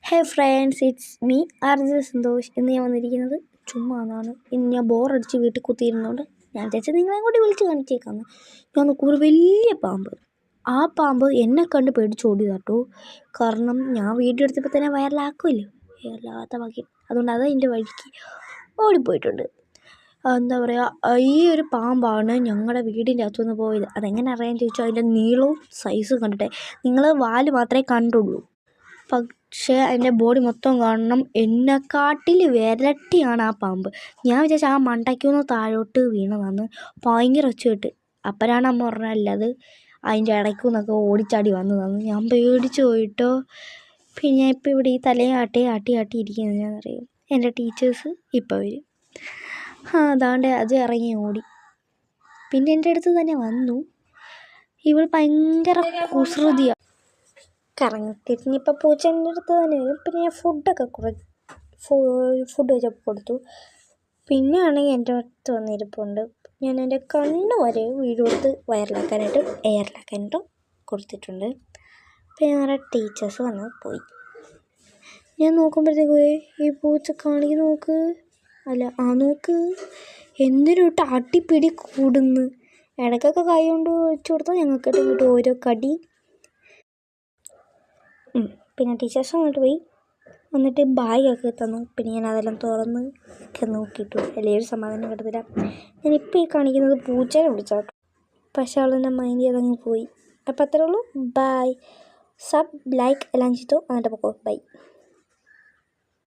Hey friends, it's me RJ Santhosh. ഇന്ന് ഞാൻ വന്നിരിക്കുന്നത് ചുമ്മാതാണ്. ഇന്ന് ഞാൻ ബോറടിച്ച് വീട്ടിൽ കുത്തിയിരുന്നതുകൊണ്ട് ഞാൻ വിചാരിച്ചത് നിങ്ങളെ കൂടി വിളിച്ച് കാണിച്ചേക്കാന്ന്. ഞാൻ നോക്കുമ്പോൾ ഒരു വലിയ പാമ്പ്. ആ പാമ്പ് എന്നെ കണ്ട് പേടിച്ചോടിയതാട്ടോ. കാരണം ഞാൻ വീഡിയോ എടുത്തപ്പോൾ തന്നെ വൈറലാക്കുമല്ലോ, വൈറലാകാത്ത ബാക്കി. അതുകൊണ്ട് അത് എൻ്റെ വഴിക്ക് ഓടിപ്പോയിട്ടുണ്ട്. എന്താ പറയുക, ഈ ഒരു പാമ്പാണ് ഞങ്ങളുടെ വീടിൻ്റെ അകത്തുനിന്ന് പോയത്. അതെങ്ങനെ അറിയാൻ ചോദിച്ചാൽ അതിൻ്റെ നീളവും സൈസും കണ്ടിട്ടേ. നിങ്ങൾ വാല് മാത്രമേ കണ്ടുള്ളൂ, പക്ഷേ അതിൻ്റെ ബോഡി മൊത്തം കാണണം. എന്നെക്കാട്ടിൽ വിരട്ടിയാണ് ആ പാമ്പ്. ഞാൻ വിചാരിച്ചു ആ മണ്ടയ്ക്കൊന്ന് താഴോട്ട് വീണതാണ്. ഭയങ്കര ഒച്ചയിട്ട്. അപ്പനാണ് അമ്മ പറഞ്ഞല്ല, അത് അതിൻ്റെ ഇടയ്ക്കുന്നൊക്കെ ഓടിച്ചാടി വന്നതാണ്. ഞാൻ പേടിച്ച് പോയിട്ടോ. പിന്നെ ഞാൻ ഇപ്പോൾ ഇവിടെ ഈ തലയും ആട്ടി ഇരിക്കുന്നത് ഞാനറിയും. എൻ്റെ ടീച്ചേഴ്സ് ഇപ്പോൾ വരും. അതാണ്ട് അത് ഇറങ്ങി ഓടി. പിന്നെ എൻ്റെ അടുത്ത് തന്നെ വന്നു. ഇവൾ ഭയങ്കര കുസൃതിയാണ്. കറങ്ങിത്തിരിഞ്ഞിപ്പോൾ പൂച്ചേൻ്റെ അടുത്ത് തന്നെ വരും. പിന്നെ ഞാൻ ഫുഡ് വെച്ചപ്പോൾ കൊടുത്തു. പിന്നെ ആണെങ്കിൽ എൻ്റെ അടുത്ത് വന്നിരിപ്പുണ്ട്. ഞാൻ എൻ്റെ കണ്ണ് വരെ വീഡിയോ എടുത്ത് എയറിലാക്കാനായിട്ടും കൊടുത്തിട്ടുണ്ട്. പിന്നെ ഞങ്ങളുടെ ടീച്ചേഴ്സ് വന്ന് പോയി. ഞാൻ നോക്കുമ്പോഴത്തേക്ക് ഈ പൂച്ച കാണിക്ക് നോക്ക്, നോക്ക് എന്തിനോട്ട് അട്ടിപ്പിടി കൂടുന്നു. ഇടയ്ക്കൊക്കെ കൈ കൊണ്ട് വെച്ച് കൊടുത്താൽ ഞങ്ങൾക്കിട്ട് ഇങ്ങോട്ട് ഓരോ കടി. പിന്നെ ടീച്ചേഴ്സ് അങ്ങോട്ട് പോയി. എന്നിട്ട് ബാഗൊക്കെ തന്നു. പിന്നെ ഞാൻ അതെല്ലാം തുറന്ന് ഒക്കെ നോക്കിയിട്ടു. വലിയൊരു സമാധാനം കിട്ടത്തില്ല. ഞാനിപ്പോൾ ഈ കാണിക്കുന്നത് പൂച്ചേനെ വിളിച്ചോട്ടോ. പക്ഷേ അവളെന്നെ മൈൻഡ് ചെയ്തങ്ങ് പോയി. അപ്പോൾ അത്രേ ഉള്ളൂ. ബൈ. സബ് ലൈക്ക് എല്ലാം ചെയ്തു. എന്നിട്ട് പോക്കോ. ബൈ.